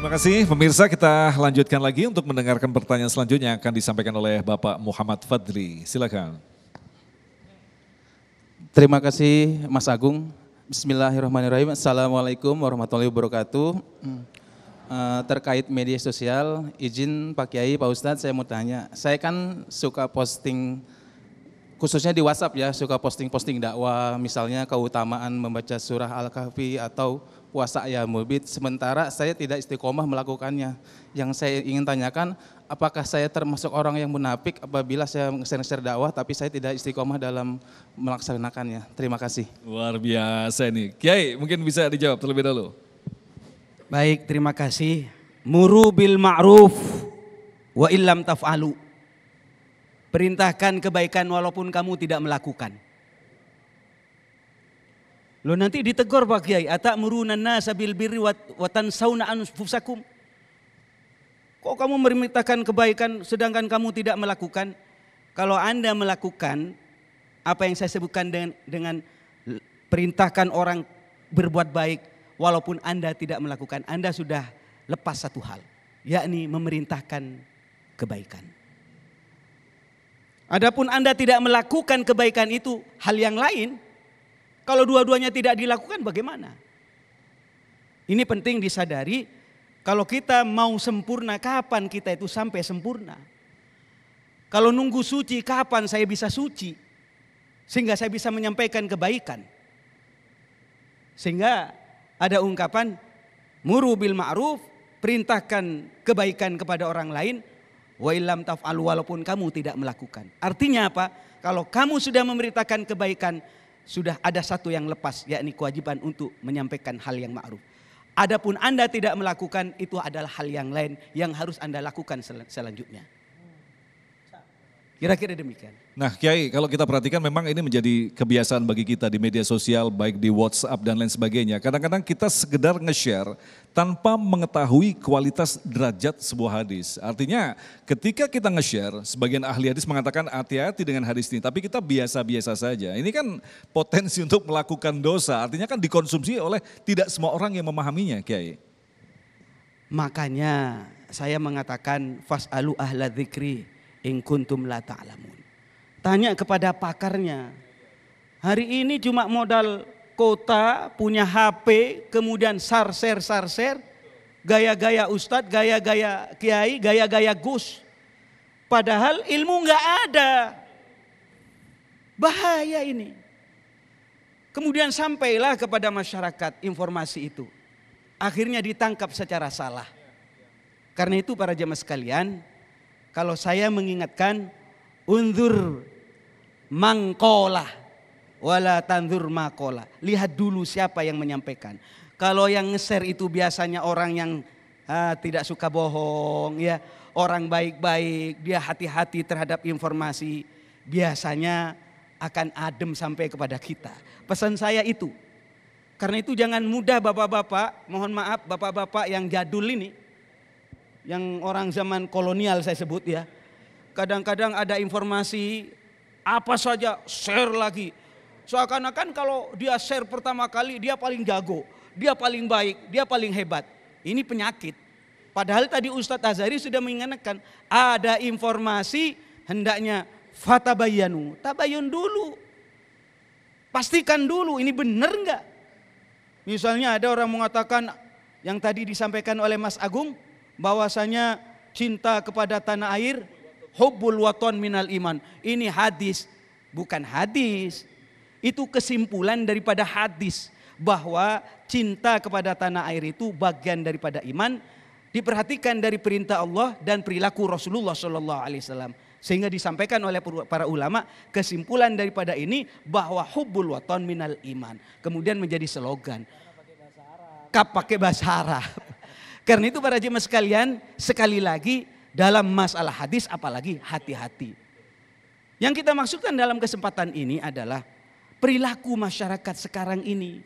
Terima kasih pemirsa, kita lanjutkan lagi untuk mendengarkan pertanyaan selanjutnya yang akan disampaikan oleh Bapak Muhammad Fadli. Silakan. Terima kasih Mas Agung. Bismillahirrahmanirrahim. Assalamualaikum warahmatullahi wabarakatuh. Terkait media sosial, izin Pak Kiai, Pak Ustadz, saya mau tanya. Saya kan suka posting, khususnya di WhatsApp ya, suka posting-posting dakwah, misalnya keutamaan membaca surah Al-Kahfi atau puasa Ayyamul Bid, sementara saya tidak istiqomah melakukannya. Yang saya ingin tanyakan, apakah saya termasuk orang yang munafik apabila saya nge-share dakwah tapi saya tidak istiqomah dalam melaksanakannya? Terima kasih. Luar biasa nih. Kiai, mungkin bisa dijawab terlebih dahulu. Baik, terima kasih. Muru bil ma'ruf wa illam taf'alu. Perintahkan kebaikan walaupun kamu tidak melakukan. Lo nanti ditegur Pak Kiai, atamuruna nasa bil birri wa tansawna anfusakum. Kok kamu memerintahkan kebaikan sedangkan kamu tidak melakukan? Kalau Anda melakukan apa yang saya sebutkan dengan perintahkan orang berbuat baik walaupun Anda tidak melakukan, Anda sudah lepas satu hal, yakni memerintahkan kebaikan. Adapun Anda tidak melakukan kebaikan itu hal yang lain. Kalau dua-duanya tidak dilakukan bagaimana? Ini penting disadari, kalau kita mau sempurna, kapan kita itu sampai sempurna? Kalau nunggu suci, kapan saya bisa suci? Sehingga saya bisa menyampaikan kebaikan. Sehingga ada ungkapan, muru bil ma'ruf, perintahkan kebaikan kepada orang lain, wa illam taf'alu, walaupun kamu tidak melakukan. Artinya apa? Kalau kamu sudah memerintahkan kebaikan, sudah ada satu yang lepas, yakni kewajiban untuk menyampaikan hal yang ma'ruf. Adapun Anda tidak melakukan, itu adalah hal yang lain yang harus Anda lakukan selanjutnya. Kira-kira demikian. Nah Kiai, kalau kita perhatikan memang ini menjadi kebiasaan bagi kita di media sosial, baik di WhatsApp dan lain sebagainya. Kadang-kadang kita sekedar nge-share tanpa mengetahui kualitas derajat sebuah hadis. Artinya ketika kita nge-share, sebagian ahli hadis mengatakan hati-hati dengan hadis ini, tapi kita biasa-biasa saja. Ini kan potensi untuk melakukan dosa, artinya kan dikonsumsi oleh tidak semua orang yang memahaminya Kiai. Makanya saya mengatakan fas'alu ahla dzikri in kuntum la ta'lamun. Tanya kepada pakarnya. Hari ini cuma modal kota, punya HP, kemudian sarser, gaya-gaya ustadz, gaya-gaya kiai, gaya-gaya gus. Padahal ilmu nggak ada. Bahaya ini. Kemudian sampailah kepada masyarakat informasi itu. Akhirnya ditangkap secara salah. Karena itu para jemaah sekalian, kalau saya mengingatkan, unzur mangkola wala tanzur makola. Lihat dulu siapa yang menyampaikan. Kalau yang nge-share itu biasanya orang yang tidak suka bohong, ya, orang baik-baik, dia hati-hati terhadap informasi, biasanya akan adem sampai kepada kita. Pesan saya itu. Karena itu jangan mudah bapak-bapak, mohon maaf bapak-bapak yang jadul ini, yang orang zaman kolonial saya sebut ya. Kadang-kadang ada informasi apa saja share lagi. Seakan-akan kalau dia share pertama kali dia paling jago, dia paling baik, dia paling hebat. Ini penyakit. Padahal tadi Ustadz Azhari sudah mengingatkan ada informasi hendaknya fatabayanu, tabayun dulu. Pastikan dulu ini benar enggak. Misalnya ada orang mengatakan yang tadi disampaikan oleh Mas Agung, bahwasanya cinta kepada tanah air, hubbul waton minal iman. Ini hadis, bukan hadis. Itu kesimpulan daripada hadis, bahwa cinta kepada tanah air itu bagian daripada iman, diperhatikan dari perintah Allah dan perilaku Rasulullah SAW. Sehingga disampaikan oleh para ulama, kesimpulan daripada ini bahwa hubbul waton minal iman. Kemudian menjadi slogan. Pakai bahasa Arab. Karena itu para jemaah sekalian, sekali lagi dalam masalah hadis apalagi hati-hati. Yang kita maksudkan dalam kesempatan ini adalah perilaku masyarakat sekarang ini.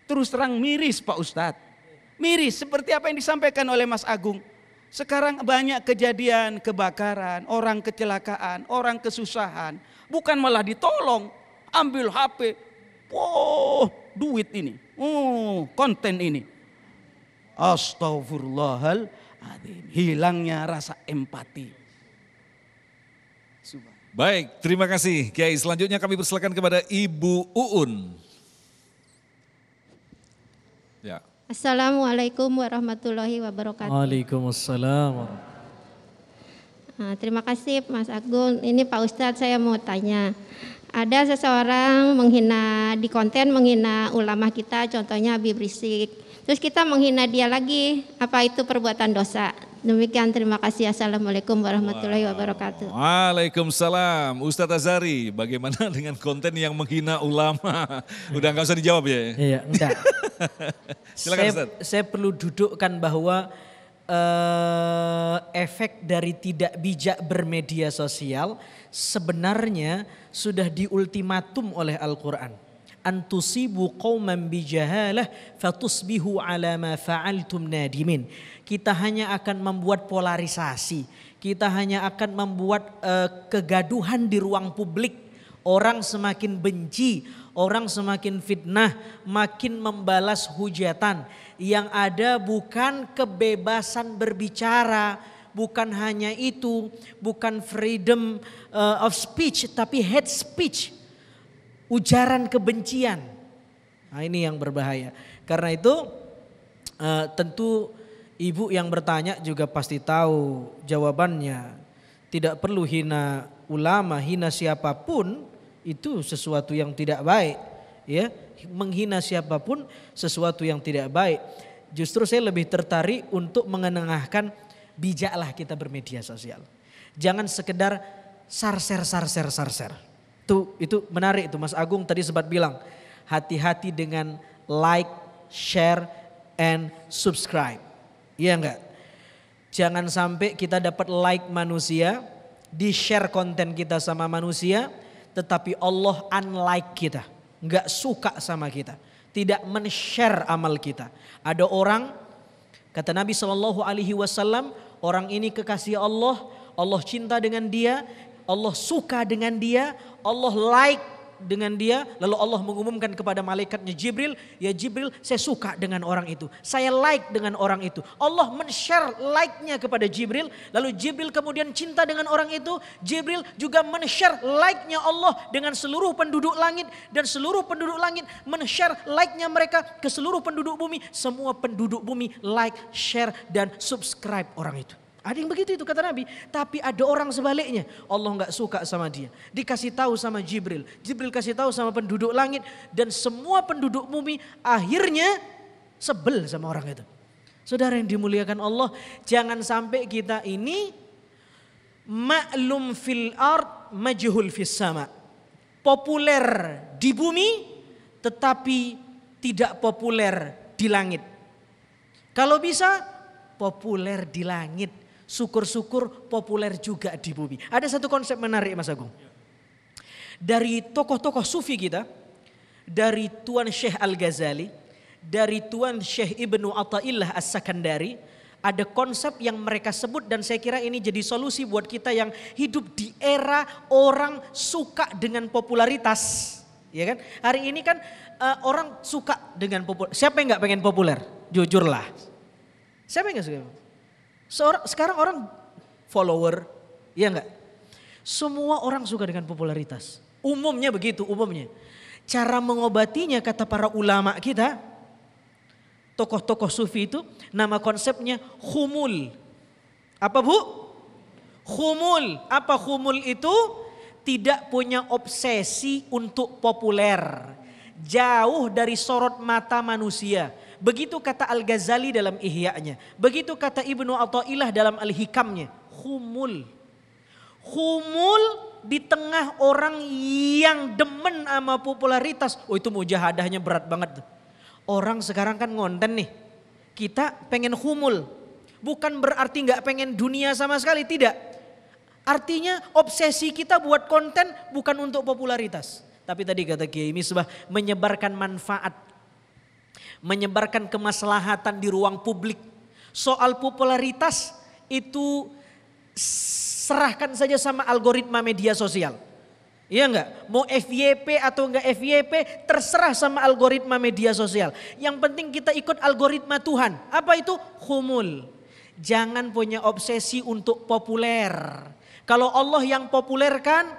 Terus terang miris Pak Ustadz. Miris seperti apa yang disampaikan oleh Mas Agung. Sekarang banyak kejadian kebakaran, orang kecelakaan, orang kesusahan. Bukan malah ditolong, ambil HP. Duit ini, konten ini. Astaghfirullahaladzim. Hilangnya rasa empati. Baik, terima kasih Kiai. Selanjutnya kami persilakan kepada Ibu Uun. Ya. Assalamualaikum warahmatullahi wabarakatuh. Waalaikumsalam. Terima kasih Mas Agung. Ini Pak Ustadz, saya mau tanya. Ada seseorang menghina di konten, menghina ulama kita, contohnya Habib Rizik. Terus kita menghina dia lagi, apa itu perbuatan dosa? Demikian, terima kasih. Assalamualaikum warahmatullahi wabarakatuh. Waalaikumsalam. Ustadz Azhari, bagaimana dengan konten yang menghina ulama? Udah nggak usah dijawab ya? Iya, enggak. Silakan Ustadz. Saya perlu dudukkan bahwa efek dari tidak bijak bermedia sosial sebenarnya sudah diultimatum oleh Al-Quran. Antusibu qauman bijahalah fatusbihu ala ma fa'altum nadimin. Kita hanya akan membuat polarisasi. Kita hanya akan membuat kegaduhan di ruang publik. Orang semakin benci, orang semakin fitnah, makin membalas hujatan. Yang ada bukan kebebasan berbicara, bukan hanya itu, bukan freedom of speech, tapi hate speech, ujaran kebencian. Nah, ini yang berbahaya. Karena itu tentu ibu yang bertanya juga pasti tahu jawabannya. Tidak perlu hina ulama, hina siapapun itu sesuatu yang tidak baik, ya. Menghina siapapun sesuatu yang tidak baik. Justru saya lebih tertarik untuk mengenengahkan, bijaklah kita bermedia sosial. Jangan sekedar sarser. Itu menarik itu Mas Agung tadi sempat bilang, hati-hati dengan like, share, and subscribe. Iya enggak? Jangan sampai kita dapat like manusia, di-share konten kita sama manusia, tetapi Allah unlike kita. Enggak suka sama kita, tidak men-share amal kita. Ada orang, kata Nabi SAW, orang ini kekasih Allah, Allah cinta dengan dia, Allah suka dengan dia, Allah like dengan dia. Lalu Allah mengumumkan kepada malaikatnya Jibril, ya Jibril, saya suka dengan orang itu, saya like dengan orang itu. Allah men-share like-nya kepada Jibril, lalu Jibril kemudian cinta dengan orang itu. Jibril juga men-share like-nya Allah dengan seluruh penduduk langit, dan seluruh penduduk langit men-share like-nya mereka ke seluruh penduduk bumi. Semua penduduk bumi like, share, dan subscribe orang itu. Ada yang begitu itu kata Nabi. Tapi ada orang sebaliknya, Allah enggak suka sama dia. Dikasih tahu sama Jibril, Jibril kasih tahu sama penduduk langit, dan semua penduduk bumi akhirnya sebel sama orang itu. Saudara yang dimuliakan Allah, jangan sampai kita ini maklum fil ard majhul fis sama. Populer di bumi tetapi tidak populer di langit. Kalau bisa populer di langit, syukur-syukur populer juga di bumi. Ada satu konsep menarik Mas Agung. Dari tokoh-tokoh sufi kita, dari Tuan Syekh Al-Ghazali, dari Tuan Syekh Ibnu Athaillah As-Sakandari, ada konsep yang mereka sebut, dan saya kira ini jadi solusi buat kita yang hidup di era orang suka dengan popularitas. Ya kan? Hari ini kan orang suka dengan populer. Siapa yang gak pengen populer? Jujurlah. Siapa yang gak suka? Sekarang orang follower, ya enggak? Semua orang suka dengan popularitas. Umumnya begitu, umumnya. Cara mengobatinya kata para ulama kita, tokoh-tokoh sufi itu, nama konsepnya khumul. Apa Bu? Khumul. Apa khumul itu? Tidak punya obsesi untuk populer. Jauh dari sorot mata manusia. Begitu kata Al-Ghazali dalam Ihya-nya. Begitu kata Ibnu Athaillah dalam Al-Hikamnya. Khumul. Khumul di tengah orang yang demen sama popularitas. Oh itu mujahadahnya berat banget. Orang sekarang kan ngonten nih. Kita pengen khumul. Bukan berarti gak pengen dunia sama sekali. Tidak. Artinya obsesi kita buat konten bukan untuk popularitas. Tapi tadi kata Kiai Misbah, menyebarkan manfaat. Menyebarkan kemaslahatan di ruang publik. Soal popularitas itu serahkan saja sama algoritma media sosial. Iya enggak? Mau FYP atau enggak FYP terserah sama algoritma media sosial. Yang penting kita ikut algoritma Tuhan. Apa itu? Khumul. Jangan punya obsesi untuk populer. Kalau Allah yang populerkan,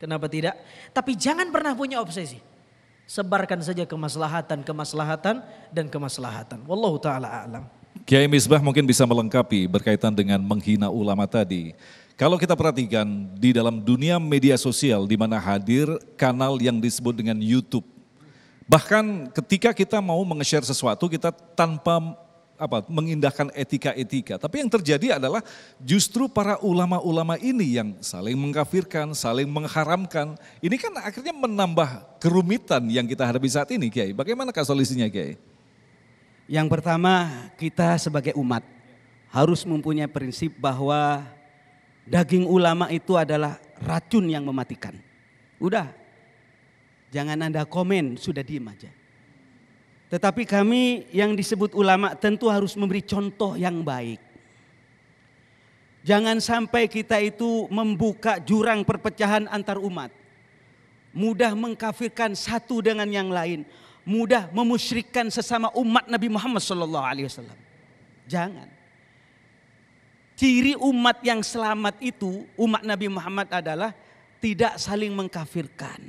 kenapa tidak? Tapi jangan pernah punya obsesi. Sebarkan saja kemaslahatan dan kemaslahatan. Wallahu ta'ala a'lam. Kiai Misbah mungkin bisa melengkapi berkaitan dengan menghina ulama tadi. Kalau kita perhatikan di dalam dunia media sosial di mana hadir kanal yang disebut dengan YouTube. Bahkan ketika kita mau menge-share sesuatu kita tanpa mengindahkan etika-etika. Tapi yang terjadi adalah justru para ulama-ulama ini yang saling mengkafirkan, saling mengharamkan. Ini kan akhirnya menambah kerumitan yang kita hadapi saat ini, Kiai. Bagaimanakah solusinya, Kiai? Yang pertama, kita sebagai umat harus mempunyai prinsip bahwa daging ulama itu adalah racun yang mematikan. Udah, jangan Anda komen, sudah diem aja. Tetapi kami yang disebut ulama tentu harus memberi contoh yang baik. Jangan sampai kita itu membuka jurang perpecahan antar umat. Mudah mengkafirkan satu dengan yang lain. Mudah memusyrikkan sesama umat Nabi Muhammad SAW. Jangan. Ciri umat yang selamat itu, umat Nabi Muhammad adalah tidak saling mengkafirkan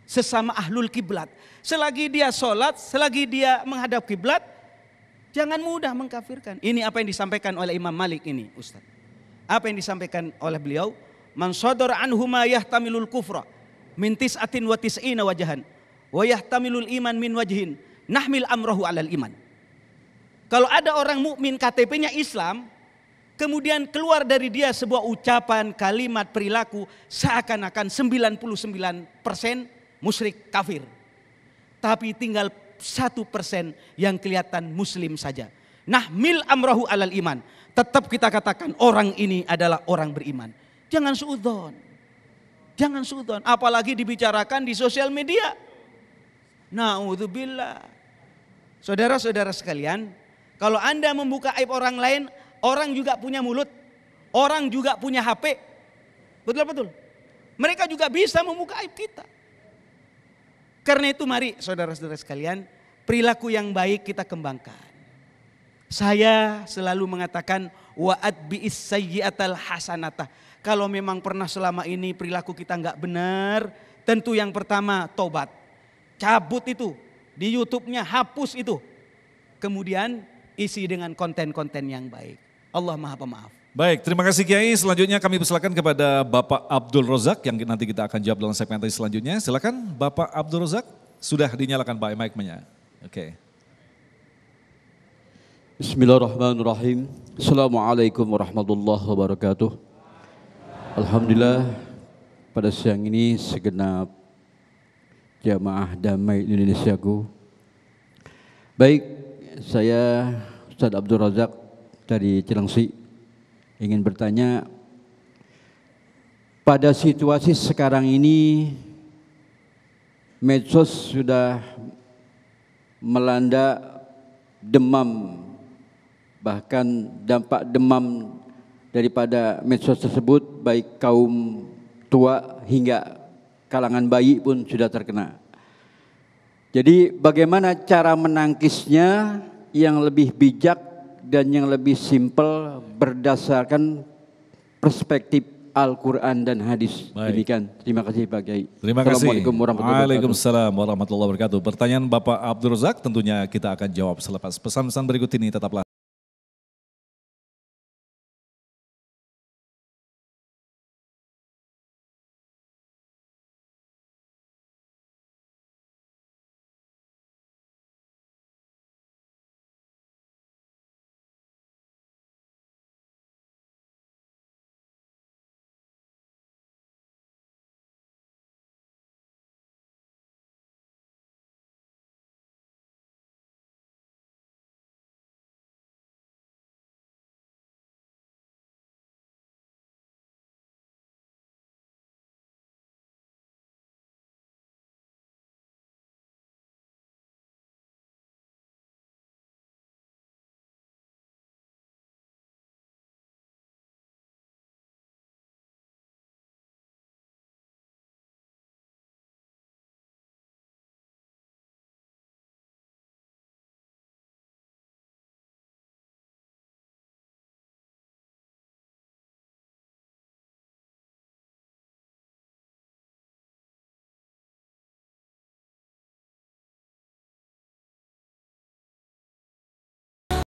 sesama ahlul kiblat. Selagi dia sholat, selagi dia menghadap kiblat, jangan mudah mengkafirkan. Ini apa yang disampaikan oleh Imam Malik ini, Ustaz. Apa yang disampaikan oleh beliau? Man shadara anhu ma yahtamilul kufra min tis'atin wa tis'ina wajahan wa yahtamilul iman min wajhin nahmil amrahu alal iman. Kalau ada orang mukmin KTP-nya Islam, kemudian keluar dari dia sebuah ucapan, kalimat, perilaku seakan-akan 99% musyrik kafir. Tapi tinggal 1% yang kelihatan muslim saja. Nahmil amrahu alal iman. Tetap kita katakan orang ini adalah orang beriman. Jangan suudzon. Jangan suudzon. Apalagi dibicarakan di sosial media. Na'udzubillah. Saudara-saudara sekalian, kalau Anda membuka aib orang lain, orang juga punya mulut, orang juga punya HP. Betul-betul. Mereka juga bisa membuka aib kita. Karena itu mari saudara-saudara sekalian, perilaku yang baik kita kembangkan. Saya selalu mengatakan wa'ad bi'is sayyi'atal hasanatah. Kalau memang pernah selama ini perilaku kita enggak benar, tentu yang pertama tobat. Cabut itu, di YouTube-nya hapus itu. Kemudian isi dengan konten-konten yang baik. Allah Maha Pemaaf. Baik, terima kasih Kiai. Selanjutnya kami persilakan kepada Bapak Abdul Rozak yang nanti kita akan jawab dalam segmen selanjutnya. Silakan Bapak Abdul Rozak, sudah dinyalakan Pak mic-nya. Oke. Bismillahirrahmanirrahim. Assalamualaikum warahmatullahi wabarakatuh. Alhamdulillah pada siang ini segenap jamaah damai Indonesiaku. Baik, saya Ustaz Abdul Razak dari Cilengsi ingin bertanya, pada situasi sekarang ini medsos sudah melanda demam, bahkan dampak demam daripada medsos tersebut baik kaum tua hingga kalangan bayi pun sudah terkena. Jadi bagaimana cara menangkisnya yang lebih bijak dan yang lebih simpel berdasarkan perspektif Al-Quran dan hadis. Demikian. Terima kasih Pak Kiai. Terima kasih. Assalamualaikum warahmatullahi wabarakatuh. Waalaikumsalam warahmatullahi wabarakatuh. Pertanyaan Bapak Abdul Razak tentunya kita akan jawab selepas pesan-pesan berikut ini. Tetaplah